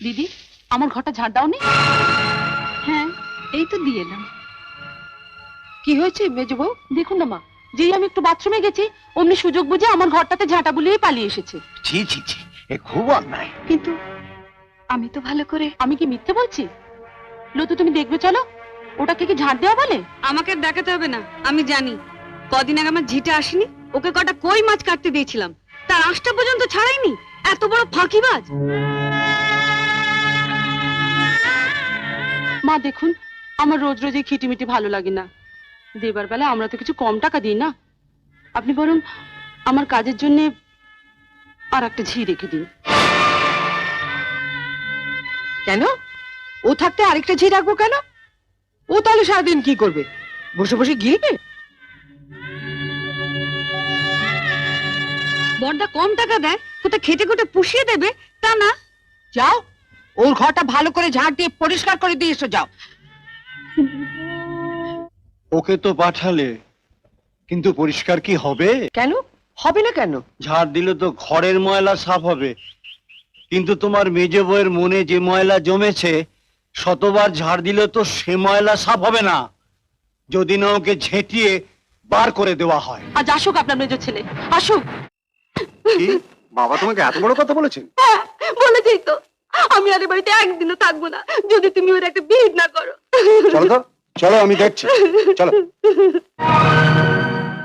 দিদি, আমার ঘরটা ঝাড় দাওনি? হ্যাঁ, এই তো দিয়ে এলাম। কি হয়েছে মেজ বউ? দেখুন না মা, যেই আমি একটু বাথরুমে গেছি অমনি সুযোগ বুঝে আমার ঘরটাতে ঝাঁটা বুলিয়ে পালিয়ে এসেছে। ছি ছি ছি, এ খুব অন্যায়। কিন্তু আমি তো ভালো করে, আমি কি মিথ্যে বলছি? লতু, তুমি দেখবে চলো, ওটাকে কি ঝাঁট দেওয়া বলে? আমাকে দেখাতে হবে না, আমি জানি। কদিন আগে আমার ঝিটে আসেনি, ওকে কটা কই মাছ কাটতে দিয়েছিলাম, তার আঁশটা পর্যন্ত ছাড়াইনি। এত বড় ফাঁকিবাজ। মা দেখুন, আমার রোজ রোজ এই খিটিমিটি ভালো লাগে না। দেবার বেলা আমরা তো কিছু কম টাকা দিই না। আপনি বরং আমার কাজের জন্য আর একটা ঝি রেখে দিন। কেন? ও থাকতে আরেকটা ঝি রাখবো কেন? ও তাহলে সারাদিন কি করবে? বসে বসে গিলবে? বড়দা কম টাকা দেয়, কোথায় খেটে খুটে পুষিয়ে দেবে তা না। যাও, ওর ঘরটা ভালো করে ঝাড় দিয়ে পরিষ্কার করে দিয়ে এসো, যাও। ওকে তো পাঠালে, কিন্তু পরিষ্কার কি হবে? কেন হবে না? কেন? ঝাড় দিলে তো ঘরের ময়লা সাফ হবে, কিন্তু তোমার মেজে বউয়ের মনে যে ময়লা জমেছে, শতবার ঝাড় দিলে তো সে ময়লা সাফ হবে না, যদি না ওকে ঝেঁটিয়ে বার করে দেওয়া হয়। আজ আসুক আপনার মেজর ছেলে, আসুক। কি বাবা তোমাকে এত বড় কথা বলেছেন? বলেছি তো, আমি আর এ বাড়িতে একদিনও থাকবো না যদি তুমি ওর একটা বিহিত না করো। চলো তো, চলো আমি দেখছি, চলো।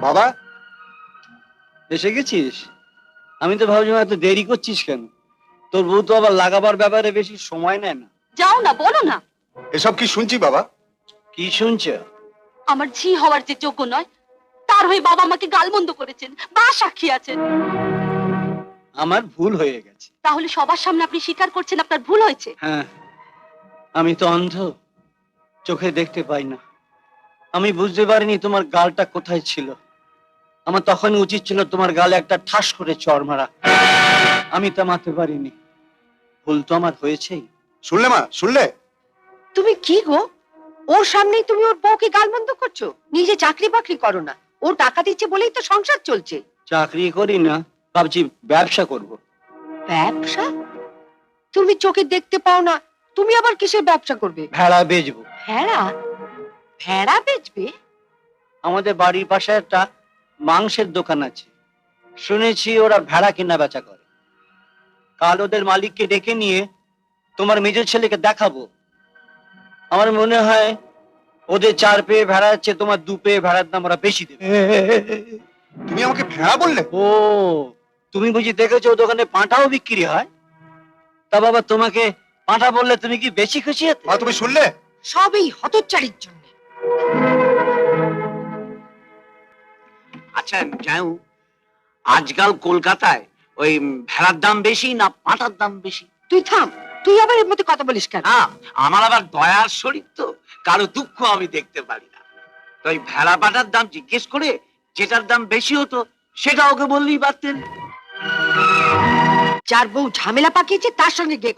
বাবা এসে গেছিস? আমি তো ভাবছিলাম এত দেরি করছিস কেন? তোর বউ তো আবার লাগাবার ব্যাপারে বেশি সময় নেয় না। যাও না, বলো না। এসব কি শুনছি বাবা? কি শুনছ? আমার ঝি হওয়ার যে যোগ্য নয়, তার হয়ে বাবা আমাকে গালমন্দ করেছেন, বা সাক্ষী আছেন। আমার ভুল হয়ে গেছে। তাহলে সবার সামনে আপনি স্বীকার করছেন আপনার ভুল হয়েছে? হ্যাঁ, আমি তো অন্ধ, চোখে দেখতে পাই না। আমি বুঝতে পারিনি তোমার গালটা কোথায় ছিল। আমার তখন উচিত ছিল তোমার গালে একটা ঠাস করে চড় মারা। আমি তা মারতে পারিনি। ভুল তো আমার হয়েছেই। শুনলে মা, শুনলে? তুমি কি গো, ওর সামনেই তুমি ওর বউকে গালমন্দ করছো? নিজে চাকরি বাকরি করো না, ও টাকা দিচ্ছে বলেই তো সংসার চলছে। চাকরি করি না, ভাবছি ব্যবসা করব। ব্যবসা? তুমি চোখে দেখতে পাও না, তুমি আবার কিসের ব্যবসা করবে? ভেড়া বেচবো। ভেড়া? ভেড়া বেচবে? আমাদের বাড়ির পাশে একটা মাংসের দোকান আছে, শুনেছি ওরা ভেড়া কেনা বেচা করে। কাল ওদের মালিককে ডেকে নিয়ে তোমার মেজর ছেলেকে দেখাবো। আমার মনে হয় ওদের 4 পেয়ে ভেড়া আছে, তোমার 2 পেয়ে ভেড়ার দাম ওরা বেশি দেবে। তুমি আমাকে ভেড়া বললে? ও, তুমি বুঝি দেখেছো ও দোকানে পাঁঠাও বিক্রি হয়? তা বাবা, তোমাকে পাঁঠা বললে তুমি কি বেশি খুশি হতে? মা তুমি শুনলে? সব এই হতচ্চারির জন্য। আচ্ছা যাও, আজকাল কলকাতায় ওই ভেড়ার দাম বেশি না পাঁঠার দাম বেশি? তুই থাম, তুই আবার এর মধ্যে কথা বলিস কেন? না, আমার আবার দয়ার শরীর তো, কারো দুঃখ আমি দেখতে পারি না। তো ওই ভেড়া পাঁঠার দাম জিজ্ঞেস করে যেটার দাম বেশি হতো সেটা ওকে বললেই পারতেন। যার বউ ঝামেলা পাকিয়েছে তার সঙ্গে গিয়ে